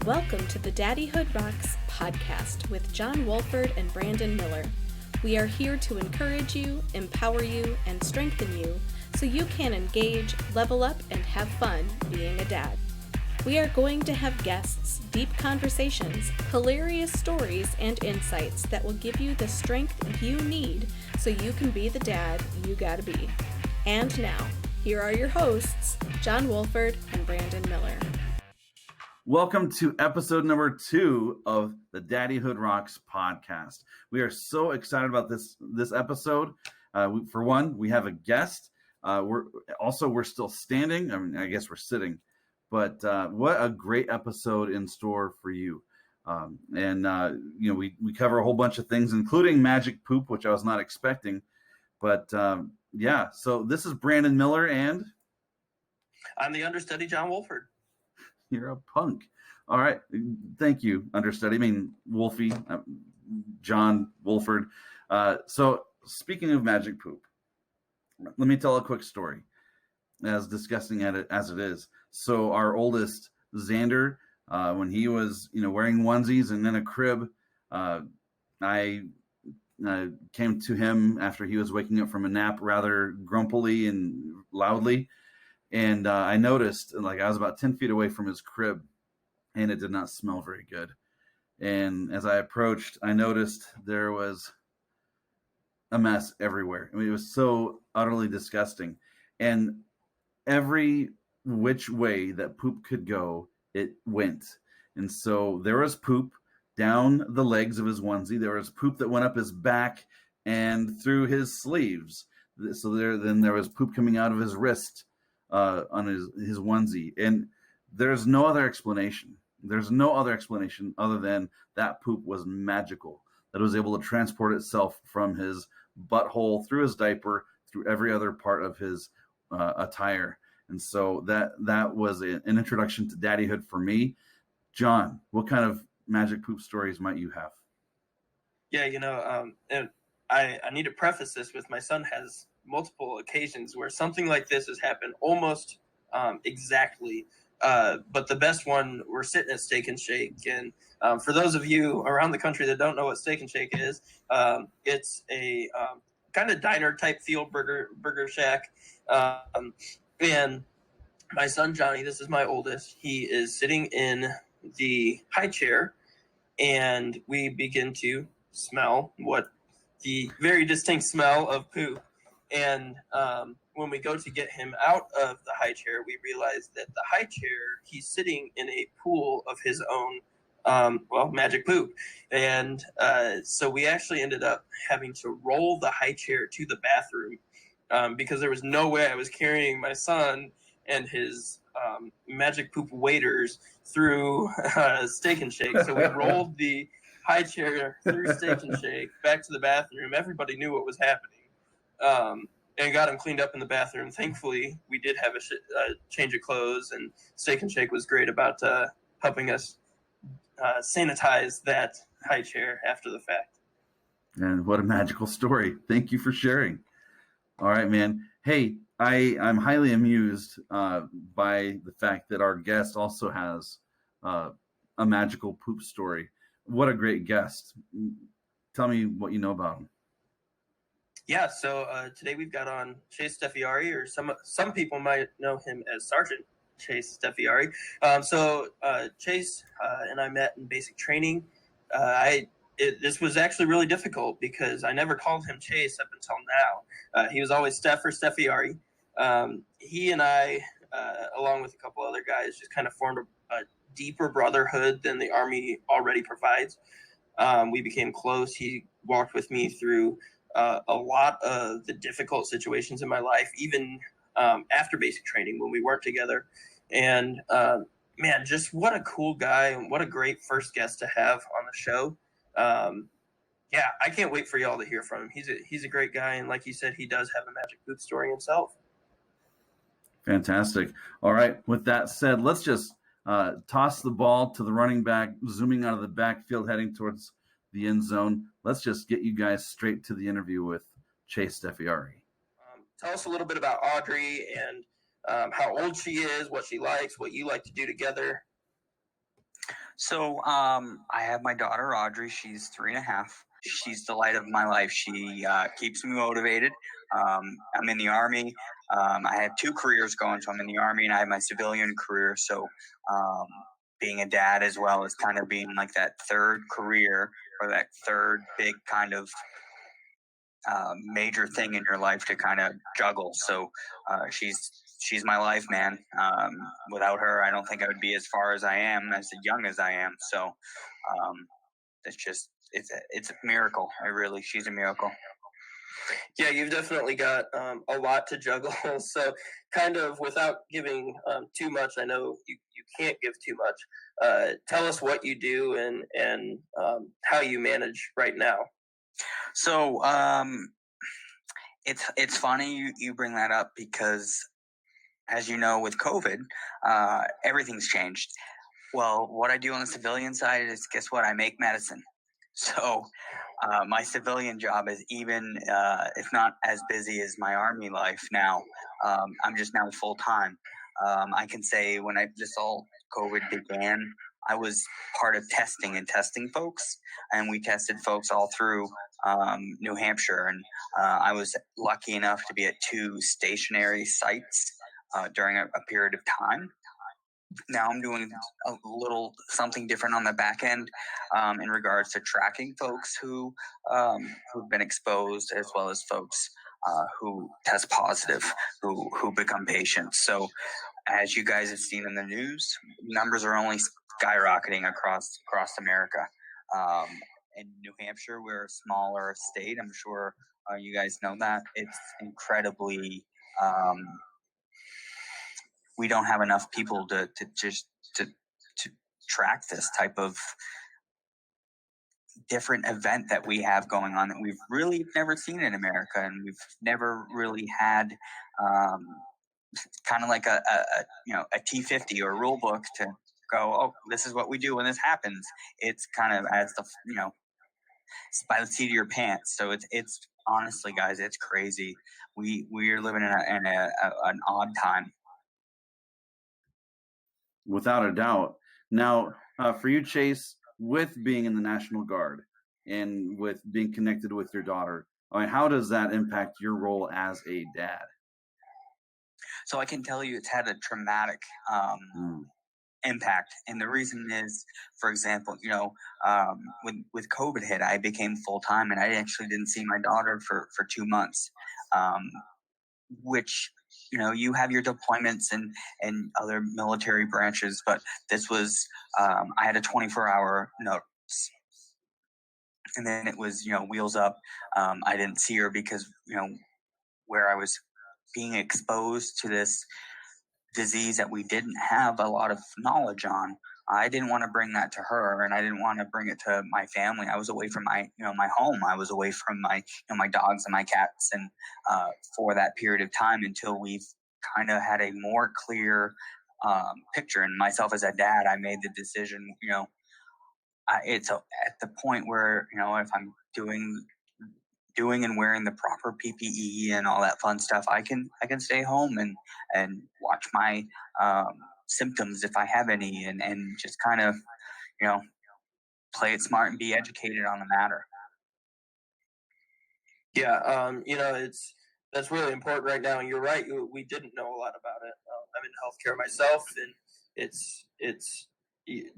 Welcome to the Daddyhood Rocks podcast with John Wolford and Brandon Miller. We are here to encourage you, empower you, and strengthen you so you can engage, level up, and have fun being a dad. We are going to have guests, deep conversations, hilarious stories, and insights that will give you the strength you need so you can be the dad you gotta be. And now, here are your hosts, John Wolford and Brandon Miller. Welcome to episode number 2 of the Daddyhood Rocks podcast. We are so excited about this episode. For one, we have a guest. We're still standing. I mean, I guess we're sitting, but what a great episode in store for you. We cover a whole bunch of things, including magic poop, which I was not expecting. But so this is Brandon Miller, and I'm the understudy, John Wolford. You're a punk. All right. Thank you, understudy. I mean, Wolfie, John Wolford. So speaking of magic poop, let me tell a quick story, as disgusting as it is. So our oldest, Xander, when he was, wearing onesies and then a crib, I came to him after he was waking up from a nap rather grumpily and loudly. And I noticed, I was about 10 feet away from his crib, and it did not smell very good. And as I approached, I noticed there was a mess everywhere. I mean, it was so utterly disgusting. And every which way that poop could go, it went. And so there was poop down the legs of his onesie. There was poop that went up his back and through his sleeves. So there was poop coming out of his wrist on his onesie. And there's no other explanation. There's no other explanation other than that poop was magical, that it was able to transport itself from his butthole through his diaper, through every other part of his attire. And so that was an introduction to daddyhood for me. John, what kind of magic poop stories might you have? Yeah, and I need to preface this with my son has multiple occasions where something like this has happened almost exactly. But the best one, we're sitting at Steak and Shake. And for those of you around the country that don't know what Steak and Shake is, it's a kind of diner type feel burger shack. And my son, Johnny, this is my oldest, he is sitting in the high chair, and we begin to smell the very distinct smell of poop. And when we go to get him out of the high chair, we realize that the high chair, he's sitting in a pool of his own, magic poop. And so we actually ended up having to roll the high chair to the bathroom because there was no way I was carrying my son and his magic poop waiters through Steak and Shake. So we rolled the high chair through Steak and Shake back to the bathroom. Everybody knew what was happening. And got him cleaned up in the bathroom. Thankfully, we did have a change of clothes, and Steak and Shake was great about helping us sanitize that high chair after the fact. And what a magical story. Thank you for sharing. All right, man. Hey, I'm highly amused by the fact that our guest also has a magical poop story. What a great guest. Tell me what you know about him. Yeah, so today we've got on Chase Steffiari, or some people might know him as Sergeant Chase Steffiari. Chase and I met in basic training. This was actually really difficult because I never called him Chase up until now. He was always Steph or Steffiari. He and I, along with a couple other guys, just kind of formed a deeper brotherhood than the Army already provides. We became close. He walked with me through a lot of the difficult situations in my life, even after basic training when we weren't together. And just what a cool guy, and what a great first guest to have on the show. I can't wait for y'all to hear from him. He's a great guy, and like you said, he does have a magic poop story himself. Fantastic. All right. With that said, let's just toss the ball to the running back, zooming out of the backfield, heading towards the end zone. Let's just get you guys straight to the interview with Chase Steffiari. Tell us a little bit about Audrey and how old she is, what she likes, what you like to do together. So I have my daughter, Audrey. She's 3.5. She's the light of my life. She keeps me motivated. I'm in the Army. I have 2 careers going. So I'm in the Army and I have my civilian career. So being a dad as well as kind of being like that third career or that third big kind of major thing in your life to kind of juggle. So she's my life, man. Without her, I don't think I would be as far as I am, as young as I am. So it's a miracle. She's a miracle. Yeah, you've definitely got a lot to juggle. So, kind of without giving too much, I know you can't give too much. Tell us what you do and how you manage right now. So it's funny you bring that up because, as you know, with COVID, everything's changed. Well, what I do on the civilian side is, guess what? I make medicine. So my civilian job is even, if not as busy as my Army life now. I'm just now full time. I can say when all COVID began, I was part of testing folks, and we tested folks all through New Hampshire, and I was lucky enough to be at 2 stationary sites during a period of time. Now I'm doing a little something different on the back end in regards to tracking folks who've been exposed, as well as folks who test positive, who become patients. So as you guys have seen in the news, numbers are only skyrocketing across America. In New Hampshire, we're a smaller state. I'm sure you guys know that. It's incredibly we don't have enough people to track this type of different event that we have going on that we've really never seen in America, and we've never really had kind of like a T50 or rule book to go, oh, this is what we do when this happens. It's kind of as it's by the seat of your pants. So it's honestly, guys, it's crazy. We are living in an odd time. Without a doubt. Now, for you, Chase, with being in the National Guard and with being connected with your daughter, I mean, how does that impact your role as a dad? So I can tell you it's had a traumatic impact. And the reason is, for example, with COVID hit, I became full-time and I actually didn't see my daughter for 2 months, which, you have your deployments and other military branches, but this was, I had a 24-hour notice. And then it was, wheels up. I didn't see her because, where I was being exposed to this disease that we didn't have a lot of knowledge on. I didn't want to bring that to her, and I didn't want to bring it to my family. I was away from my home. I was away from my dogs and my cats, and for that period of time until we've kind of had a more clear picture. And myself as a dad, I made the decision. It's at the point where if I'm doing and wearing the proper PPE and all that fun stuff, I can stay home and watch my symptoms if I have any, and just kind of play it smart and be educated on the matter. Yeah, that's really important right now, and you're right. We didn't know a lot about it. I'm in healthcare myself, and it's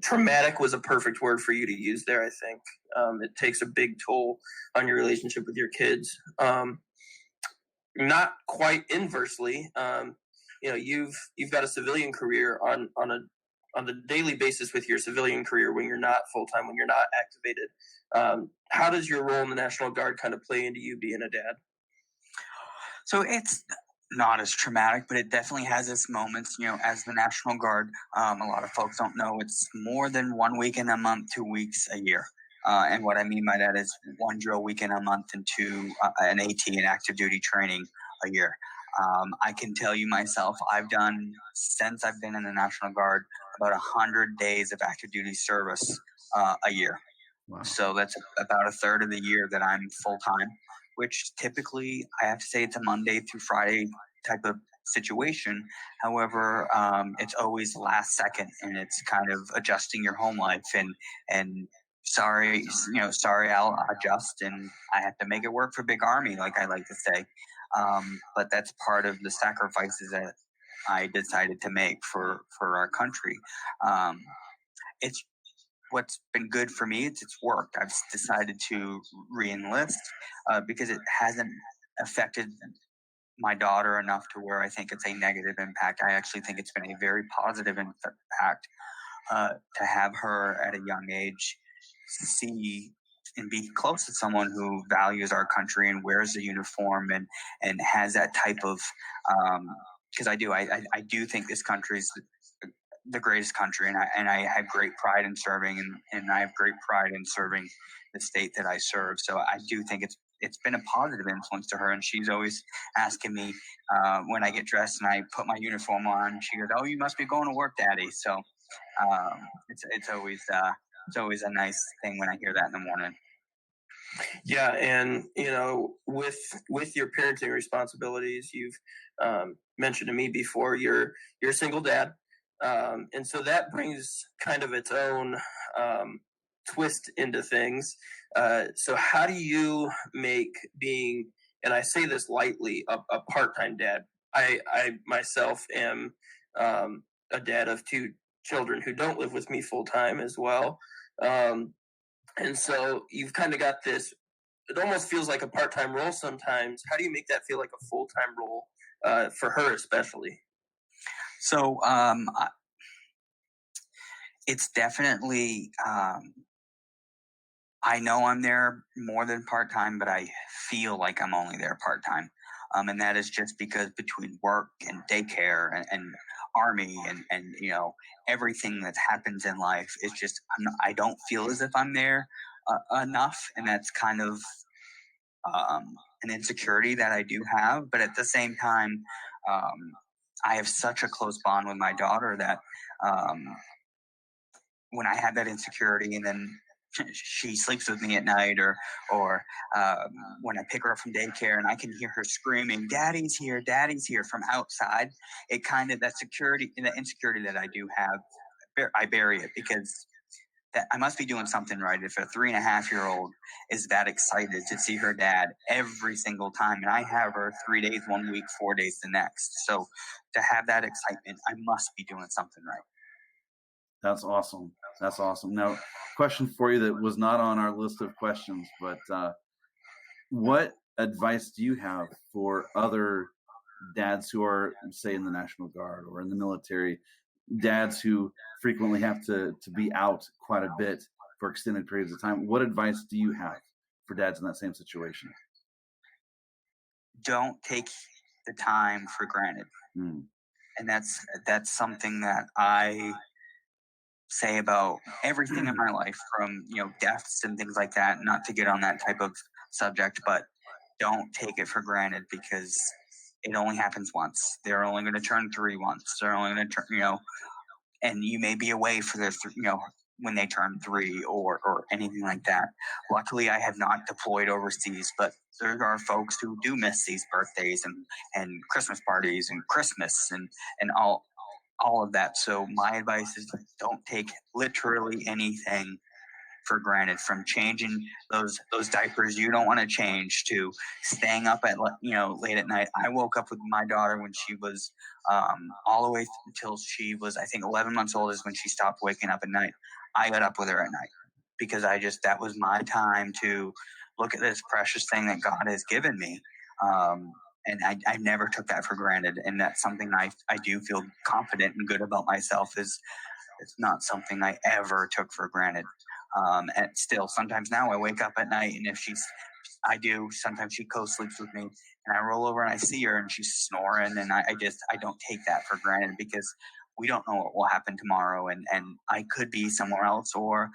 traumatic was a perfect word for you to use there. I think it takes a big toll on your relationship with your kids. Not quite inversely, you've got a civilian career on the daily basis with your civilian career when you're not full time, when you're not activated. How does your role in the National Guard kind of play into you being a dad? So it's not as traumatic, but it definitely has its moments. As the National Guard, a lot of folks don't know it's more than 1 weekend a month, 2 weeks a year. And what I mean by that is 1 drill weekend a month and 2 an AT, an active duty training a year. I can tell you myself, I've done, since I've been in the National Guard, about 100 days of active duty service a year. Wow. So that's about a third of the year that I'm full time, which typically I have to say it's a Monday through Friday type of situation. However, it's always last second, and it's kind of adjusting your home life and sorry, sorry, I'll adjust, and I have to make it work for Big Army, like I like to say. But that's part of the sacrifices that I decided to make for our country. It's what's been good for me. It's worked. I've decided to re-enlist because it hasn't affected my daughter enough to where I think it's a negative impact. I actually think it's been a very positive impact to have her at a young age see and be close to someone who values our country and wears a uniform and has that type of because I do think this country is the greatest country, and I have great pride in serving, and I have great pride in serving the state that I serve. So I do think it's been a positive influence to her, and she's always asking me when I get dressed and I put my uniform on. She goes, "Oh, you must be going to work, Daddy." So it's always a nice thing when I hear that in the morning. Yeah, and with your parenting responsibilities, you've mentioned to me before you're a single dad, and so that brings kind of its own twist into things. So how do you make being, and I say this lightly, a part-time dad? I myself am a dad of 2 children who don't live with me full-time as well. And so you've kind of got this, it almost feels like a part-time role sometimes. How do you make that feel like a full-time role for her especially? So it's definitely, I know I'm there more than part-time, but I feel like I'm only there part-time. And that is just because between work and daycare and Army and everything that happens in life, it's just I don't feel as if I'm there enough, and that's kind of an insecurity that I do have. But at the same time, I have such a close bond with my daughter that when I have that insecurity, and then she sleeps with me at night, or when I pick her up from daycare and I can hear her screaming, "Daddy's here, Daddy's here," from outside, it kind of, that security and the insecurity that I do have, I bury it, because that I must be doing something right if a 3.5-year-old is that excited to see her dad every single time, and I have her 3 days 1 week, 4 days the next. So to have that excitement, I must be doing something right. That's awesome. That's awesome. Now, question for you that was not on our list of questions, but what advice do you have for other dads who are, say, in the National Guard or in the military, dads who frequently have to be out quite a bit for extended periods of time? What advice do you have for dads in that same situation? Don't take the time for granted. And that's something that I say about everything in my life, from deaths and things like that. Not to get on that type of subject, but don't take it for granted, because it only happens once. They're only going to turn 3 once. They're only going to turn, and you may be away for their when they turn 3 or anything like that. Luckily, I have not deployed overseas, but there are folks who do miss these birthdays and Christmas parties and Christmas and all of that. So my advice is, don't take literally anything for granted, from changing those diapers you don't want to change, to staying up at late at night. I woke up with my daughter when she was all the way until she was, I think, 11 months old is when she stopped waking up at night. I got up with her at night because that was my time to look at this precious thing that God has given me. And I never took that for granted. And that's something I do feel confident and good about myself, is it's not something I ever took for granted. And still, sometimes now I wake up at night, and if sometimes she co-sleeps with me, and I roll over and I see her and she's snoring, and I don't take that for granted, because we don't know what will happen tomorrow, and I could be somewhere else, or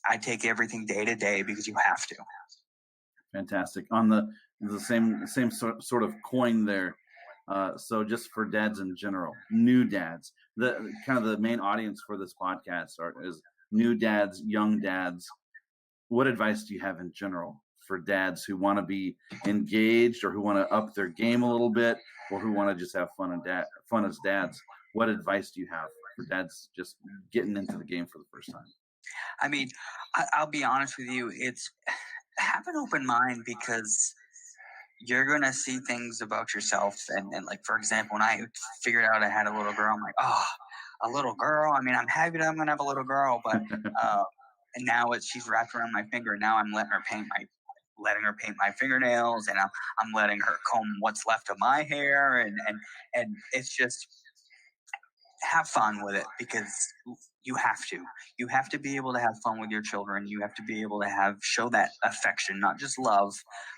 I take everything day to day, because you have to. Fantastic. On the same sort of coin there. So just for dads in general, new dads, the kind of the main audience for this podcast is new dads, young dads. What advice do you have in general for dads who want to be engaged or who want to up their game a little bit or who want to just have fun as dads? What advice do you have for dads just getting into the game for the first time? I mean, I'll be honest with you. It's have an open mind, because you're going to see things about yourself. And like, for example, when I figured out I had a little girl, I'm like, oh, a little girl. I mean, I'm happy that I'm going to have a little girl, but, and now she's wrapped around my finger. Now I'm letting her paint my fingernails, and I'm letting her comb what's left of my hair. And it's just, have fun with it, because you have to be able to have fun with your children. You have to be able to show that affection, not just love,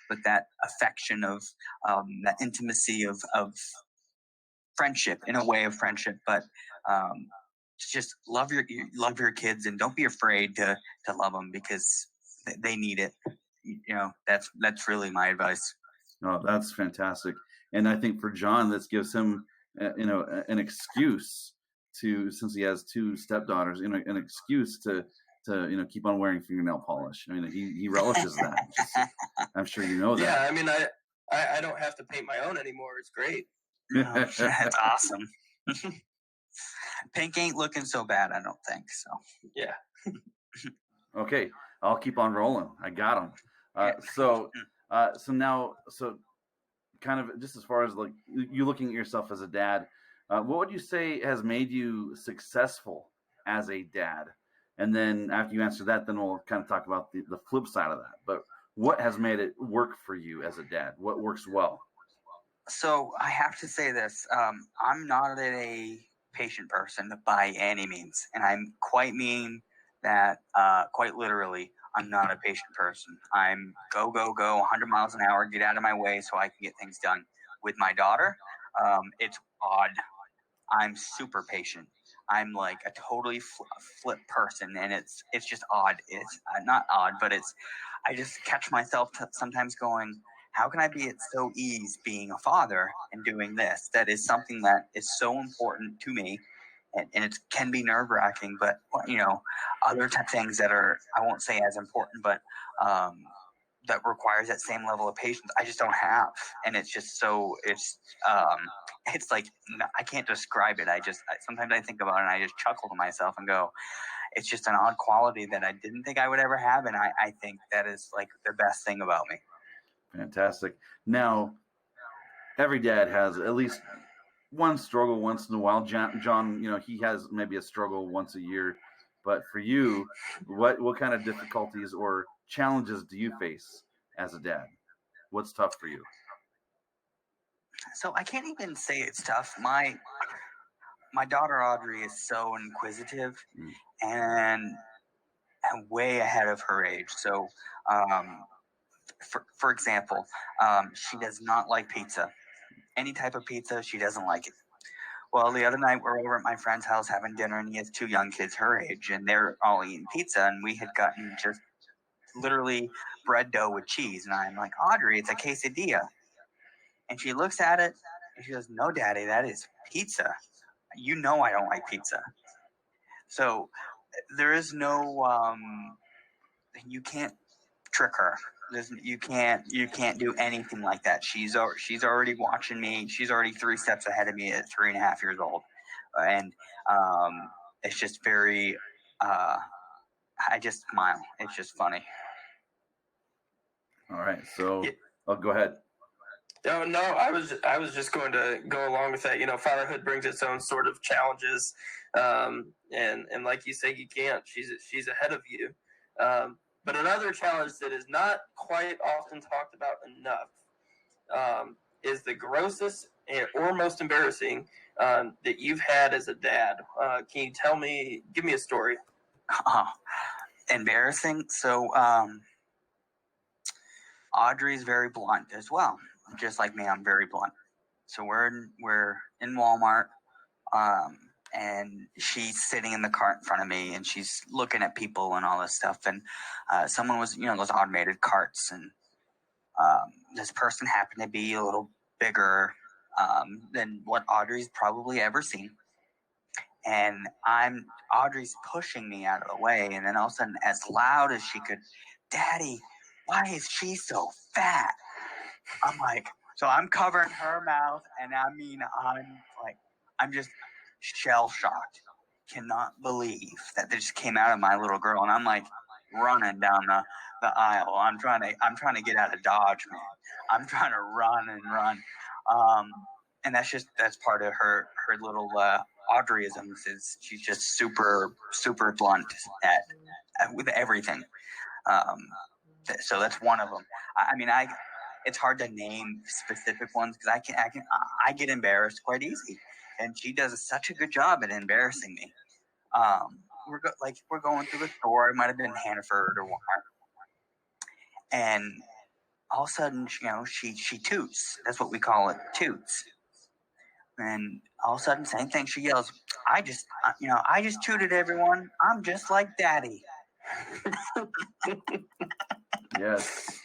but that affection of that intimacy of friendship, in a way of friendship. But just love your kids, and don't be afraid to love them, because they need it. That's really my advice. Oh, that's fantastic. And I think for John, this gives him an excuse to, since he has two stepdaughters, an excuse to keep on wearing fingernail polish. I mean, he relishes that. I'm sure you know that. Yeah, I mean, I don't have to paint my own anymore. It's great. Oh, that's awesome. Pink ain't looking so bad, I don't think so. Yeah. Okay, I'll keep on rolling. I got him. So kind of just as far as like you looking at yourself as a dad, what would you say has made you successful as a dad? And then after you answer that, then we'll kind of talk about the flip side of that. But what has made it work for you as a dad? What works well? So I have to say this. I'm not a patient person by any means. And I'm quite mean that quite literally, I'm not a patient person. I'm go, 100 miles an hour, get out of my way so I can get things done. With my daughter, it's odd. I'm super patient. I'm like a totally flip person, and it's just odd. It's not odd, but I just catch myself sometimes going, how can I be at so ease being a father and doing this? That is something that is so important to me, and it can be nerve-wracking, but other things that are, I won't say as important, but that requires that same level of patience, I just don't have. And it's just it's like, I can't describe it. Sometimes I think about it and I just chuckle to myself and go, it's just an odd quality that I didn't think I would ever have. And I think that is like the best thing about me. Fantastic. Now, every dad has at least one struggle once in a while. John, he has maybe a struggle once a year. But for you, what kind of difficulties or challenges do you face as a dad? What's tough for you? So I can't even say it's tough. My daughter Audrey is so inquisitive and way ahead of her age. So, for example, she does not like pizza. Any type of pizza, she doesn't like it. Well, the other night we're over at my friend's house having dinner, and he has two young kids her age, and they're all eating pizza, and we had gotten just literally bread dough with cheese. And I'm like, Audrey, it's a quesadilla. And she looks at it and she goes, no, Daddy, that is pizza. I don't like pizza. So there is no, you can't trick her. You can't do anything like that. She's already watching me. She's already 3 steps ahead of me at 3.5 years old. And it's just very, I just smile. It's just funny. All right. So, go ahead. No, I was just going to go along with that. Fatherhood brings its own sort of challenges, and like you say, you can't. She's ahead of you. But another challenge that is not quite often talked about enough is the grossest or most embarrassing that you've had as a dad. Can you give me a story? Embarrassing? So Audrey's very blunt as well. Just like me, I'm very blunt. So we're in Walmart, and she's sitting in the cart in front of me, and she's looking at people and all this stuff. And someone was, those automated carts, and this person happened to be a little bigger than what Audrey's probably ever seen. And Audrey's pushing me out of the way, and then all of a sudden, as loud as she could, Daddy, why is she so fat? I'm like, so I'm covering her mouth, and I mean, I'm just shell shocked. Cannot believe that this came out of my little girl, and I'm like running down the aisle. I'm trying to get out of Dodge, man. I'm trying to run and run. And that's part of her little Audreyisms is she's just super blunt with everything. So that's one of them. I mean, it's hard to name specific ones because I get embarrassed quite easy, and she does such a good job at embarrassing me. We're going through the store. It might have been Hannaford or whatever, and all of a sudden, she toots. That's what we call it, toots. And all of a sudden, same thing. She yells, I just tooted everyone. I'm just like Daddy. Yes.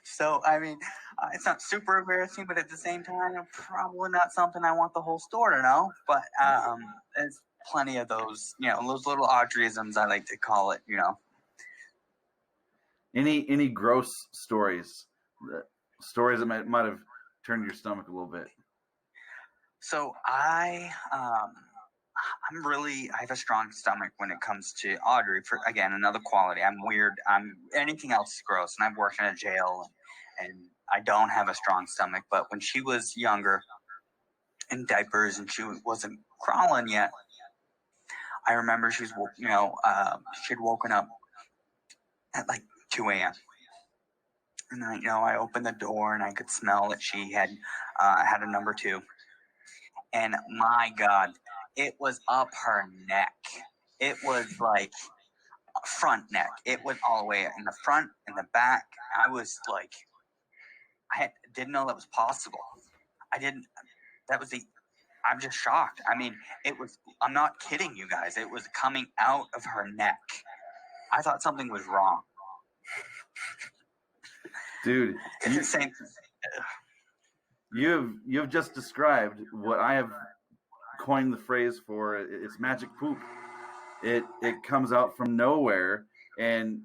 So, I mean, it's not super embarrassing, but at the same time, probably not something I want the whole store to know. But there's plenty of those, those little Audreyisms, I like to call it, Any gross stories? Stories that might have turned your stomach a little bit. So I have a strong stomach when it comes to Audrey. For again, another quality. I'm weird. Anything else is gross, and I've worked in a jail, and I don't have a strong stomach. But when she was younger, in diapers, and she wasn't crawling yet, I remember she had woken up at like 2 a.m. And I opened the door and I could smell that she had had a number 2. And my God, it was up her neck. It was like front neck. It went all the way in the front, in the back. I was like, didn't know that was possible. I'm just shocked. I mean, I'm not kidding you guys. It was coming out of her neck. I thought something was wrong. Dude, It's the same. You've just described what I have coined the phrase for. It's magic poop. It comes out from nowhere and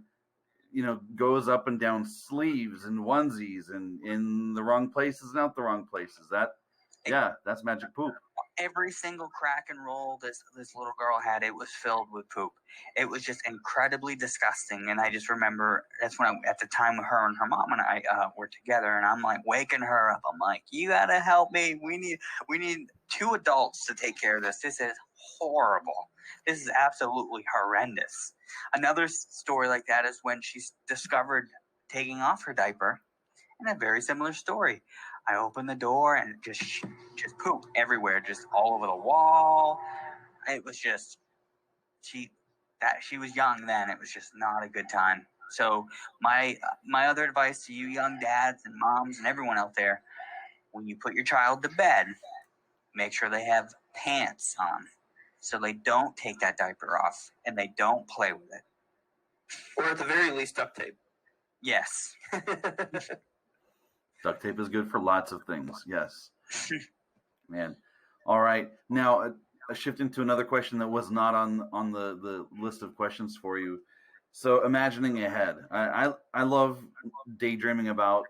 goes up and down sleeves and onesies and in the wrong places and out the wrong places. That's magic poop. Every single crack and roll this little girl had, it was filled with poop. It was just incredibly disgusting. And I just remember that's when at the time her and her mom and I were together, and I'm like waking her up. I'm like, you gotta help me. We need 2 adults to take care of this. This is horrible. This is absolutely horrendous. Another story like that is when she discovered taking off her diaper, and a very similar story. I opened the door and just poop everywhere, just all over the wall. It was just she was young then. It was just not a good time. So my other advice to you young dads and moms and everyone out there, when you put your child to bed, make sure they have pants on so they don't take that diaper off and they don't play with it. Or at the very least, duct tape. Yes. Duct tape is good for lots of things. Yes. Man. All right. Now, a shift into another question that was not on the list of questions for you. So imagining ahead. I love daydreaming about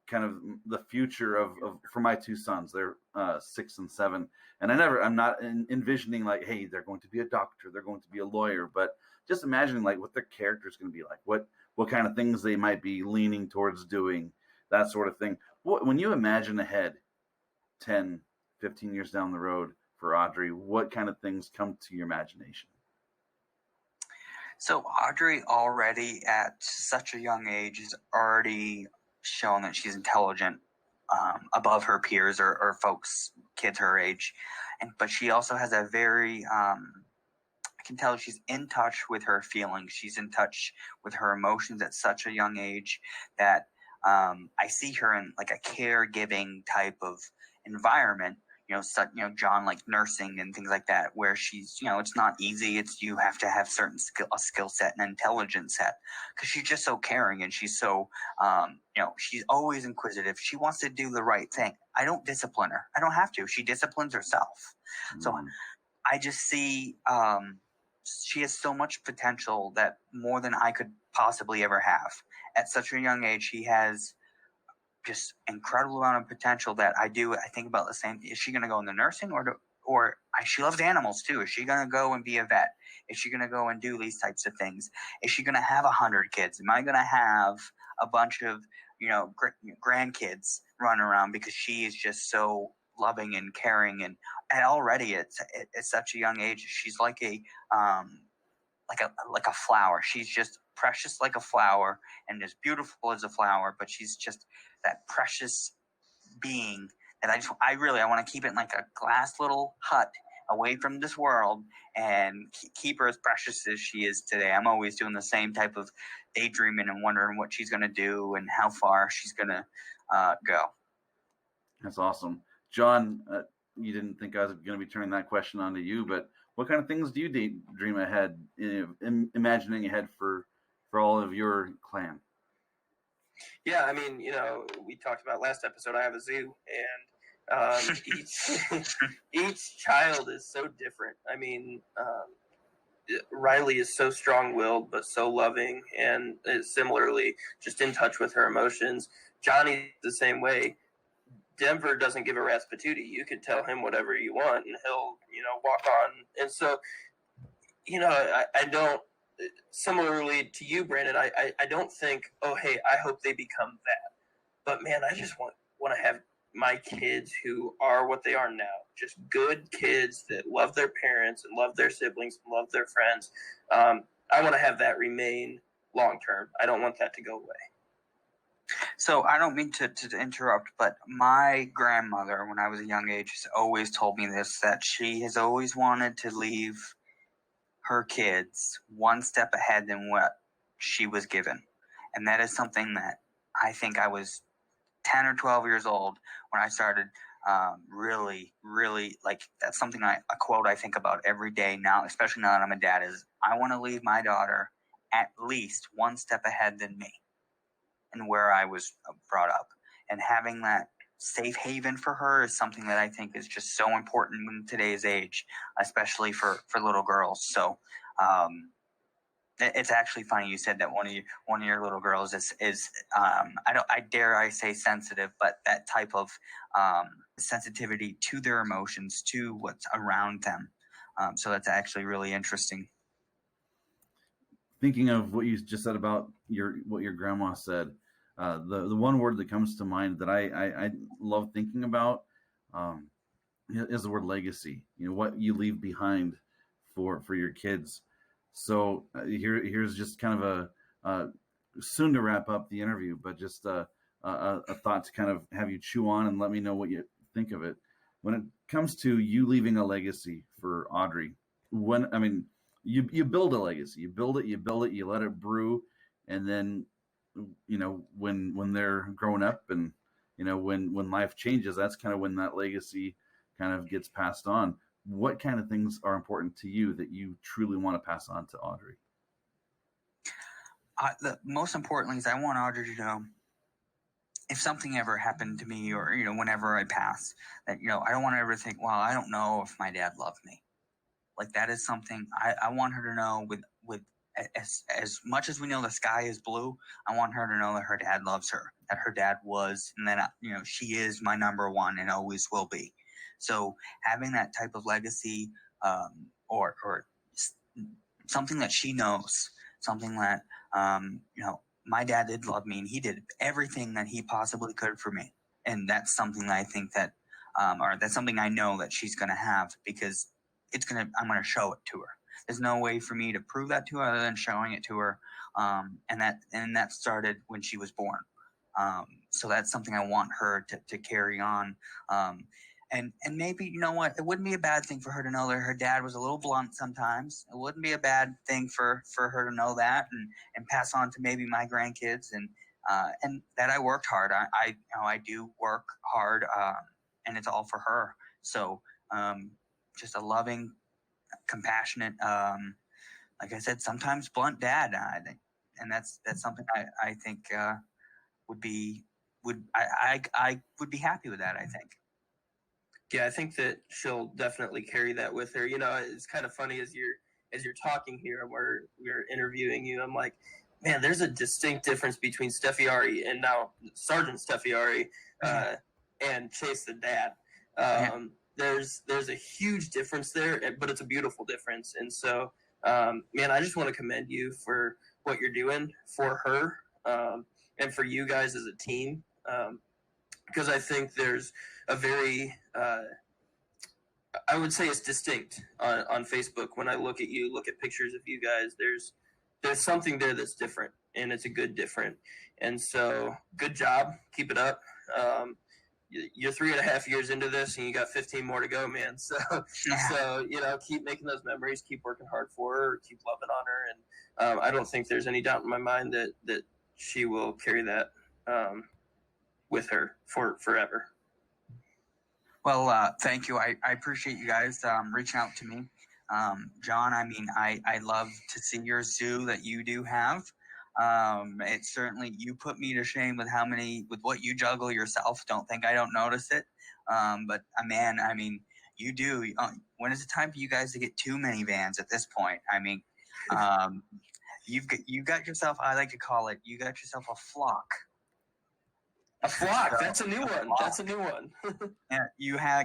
kind of the future of for my 2 sons. They're 6 and 7. And I'm not envisioning like, hey, they're going to be a doctor. They're going to be a lawyer. But just imagining like what their character is going to be like. What kind of things they might be leaning towards doing. That sort of thing. When you imagine ahead 10, 15 years down the road for Audrey, what kind of things come to your imagination? So Audrey already at such a young age has already shown that she's intelligent, above her peers or kids her age. But she also has a very, I can tell she's in touch with her feelings. She's in touch with her emotions at such a young age that I see her in like a caregiving type of environment, John, like nursing and things like that, where she's, it's not easy. You have to have a skill set and intelligence set, because she's just so caring and she's so, she's always inquisitive. She wants to do the right thing. I don't discipline her. I don't have to. She disciplines herself. Mm-hmm. So I just see, she has so much potential that more than I could possibly ever have. At such a young age, she has just incredible amount of potential that I think about the same. Is she going to go into nursing or she loves animals too. Is she going to go and be a vet? Is she going to go and do these types of things? Is she going to have 100 kids? Am I going to have a bunch of, grandkids run around because she is just so loving and caring and already at such a young age, she's like a flower. She's just precious like a flower and as beautiful as a flower, but she's just that precious being that I want to keep it in like a glass little hut away from this world and keep her as precious as she is today. I'm always doing the same type of daydreaming and wondering what she's going to do and how far she's going to go. That's awesome. John, you didn't think I was going to be turning that question on to you, but what kind of things do you daydream ahead, imagining ahead for all of your clan? Yeah, I mean, we talked about last episode, I have a zoo, and each child is so different. I mean, Riley is so strong-willed, but so loving, and is similarly just in touch with her emotions. Johnny's the same way. Denver doesn't give a rat's patootie. You can tell him whatever you want, and he'll, walk on. And so, I don't, similarly to you, Brandon, I don't think, oh, hey, I hope they become that. But, man, I just want to have my kids who are what they are now, just good kids that love their parents and love their siblings and love their friends. I want to have that remain long-term. I don't want that to go away. So I don't mean to interrupt, but my grandmother, when I was a young age, has always told me this, that she has always wanted to leave her kids one step ahead than what she was given. And that is something that I think I was 10 or 12 years old when I started really, like, that's something a quote I think about every day now, especially now that I'm a dad, is I want to leave my daughter at least one step ahead than me and where I was brought up. And having that safe haven for her is something that I think is just so important in today's age, especially for little girls. So it's actually funny you said that one of your little girls is I dare say sensitive, but that type of sensitivity to their emotions, to what's around them. So that's actually really interesting. Thinking of what you just said about what your grandma said, the one word that comes to mind that I love thinking about is the word legacy. What you leave behind for your kids. So here's just kind of a soon to wrap up the interview, but just a thought to kind of have you chew on and let me know what you think of it. When it comes to you leaving a legacy for Audrey, you build a legacy, you build it, you let it brew, and then when they're growing up and when life changes, that's kind of when that legacy kind of gets passed on. What kind of things are important to you that you truly want to pass on to Audrey? The most importantly is I want Audrey to know if something ever happened to me or, whenever I pass, that, I don't want her to ever think, well, I don't know if my dad loved me. Like, that is something I want her to know with as much as we know the sky is blue, I want her to know that her dad loves her, that her dad was, and that, she is my number one and always will be. So having that type of legacy, or something that she knows, something that, my dad did love me and he did everything that he possibly could for me. And that's something that I think that, or that's something I know that she's going to have, because I'm going to show it to her. There's no way for me to prove that to her other than showing it to her. And that started when she was born. So that's something I want her to carry on. And maybe, it wouldn't be a bad thing for her to know that her dad was a little blunt sometimes. It wouldn't be a bad thing for her to know that and pass on to maybe my grandkids and that I worked hard. I do work hard, and it's all for her. So just a loving, compassionate, like I said, sometimes blunt dad. And that's something I think I would be happy with that, I think. Yeah, I think that she'll definitely carry that with her. It's kind of funny as you're talking here and we're interviewing you. I'm like, man, there's a distinct difference between Steffiari and now Sergeant Steffiari and Chase the dad. There's a huge difference there, but it's a beautiful difference. And so, man, I just want to commend you for what you're doing for her and for you guys as a team, because I think there's a very I would say it's distinct on Facebook. When I look at you, look at pictures of you guys, there's something there that's different, and it's a good different. And so, good job. Keep it up. You're 3.5 years into this, and you got 15 more to go, man. So keep making those memories, keep working hard for her, keep loving on her, and I don't think there's any doubt in my mind that she will carry that with her for forever. Well, thank you. I appreciate you guys reaching out to me. John, I mean, I love to see your zoo that you do have. It certainly, you put me to shame with what you juggle yourself. Don't think I don't notice it. But man, I mean, you do. When is it time for you guys to get too many vans at this point? I mean, you've got yourself, I like to call it, you got yourself a flock. A flock. That's a new one. That's a new one. Yeah,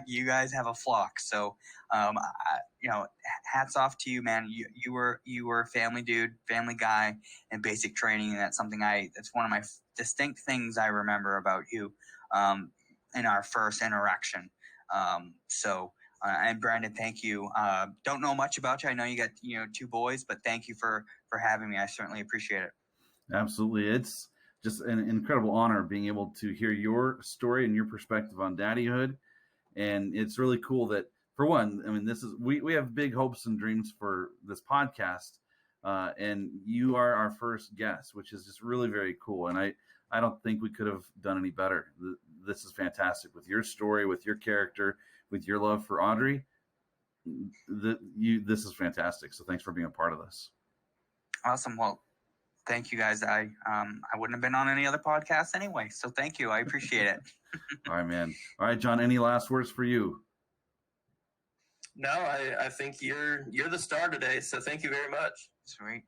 you guys have a flock. So, hats off to you, man. You were a family dude, family guy, and basic training, and that's something that's one of my distinct things I remember about you, in our first interaction. And Brandon, thank you. Don't know much about you. I know you got 2 boys, but thank you for having me. I certainly appreciate it. Absolutely, it's just an incredible honor being able to hear your story and your perspective on daddyhood. And it's really cool that, for one, I mean, we have big hopes and dreams for this podcast. And you are our first guest, which is just really very cool. And I don't think we could have done any better. This is fantastic with your story, with your character, with your love for Audrey. This is fantastic. So thanks for being a part of this. Awesome. Well, thank you guys. I wouldn't have been on any other podcast anyway. So thank you. I appreciate it. All right, man. All right, John, any last words for you? No, I think you're the star today. So thank you very much. Sweet.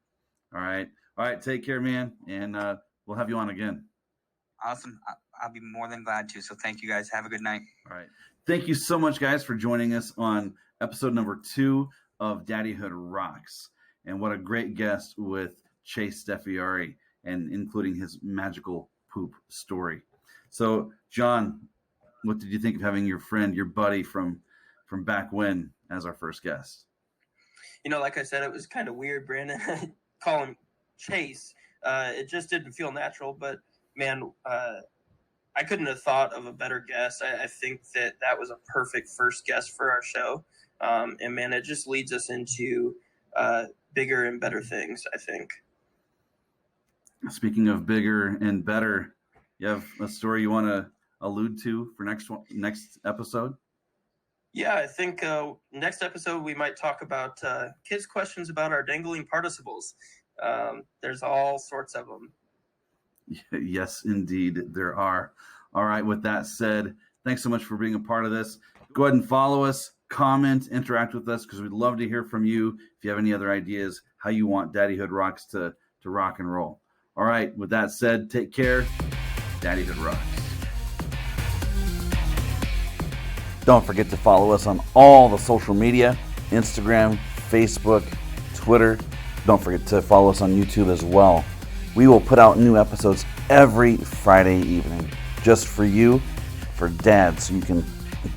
All right. Take care, man. And we'll have you on again. Awesome. I'll be more than glad to. So thank you guys. Have a good night. All right. Thank you so much, guys, for joining us on episode number 2 of Daddyhood Rocks. And what a great guest with Chase Steffiari, and including his magical poop story. So, John, what did you think of having your friend, your buddy from back when, as our first guest? Like I said, it was kind of weird, Brandon. Call him Chase. It just didn't feel natural. But man, I couldn't have thought of a better guest. I think that was a perfect first guest for our show. And man, it just leads us into bigger and better things, I think. Speaking of bigger and better, you have a story you want to allude to for next episode? Yeah, I think next episode we might talk about kids' questions about our dangling participles. There's all sorts of them. Yes, indeed, there are. All right, with that said, thanks so much for being a part of this. Go ahead and follow us, comment, interact with us, because we'd love to hear from you if you have any other ideas how you want Daddyhood Rocks to rock and roll. All right, with that said, take care. Daddyhood Rocks. Don't forget to follow us on all the social media, Instagram, Facebook, Twitter. Don't forget to follow us on YouTube as well. We will put out new episodes every Friday evening just for you, for dads, so you can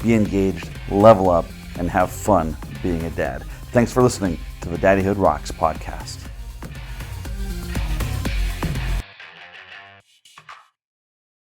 be engaged, level up, and have fun being a dad. Thanks for listening to the Daddyhood Rocks podcast.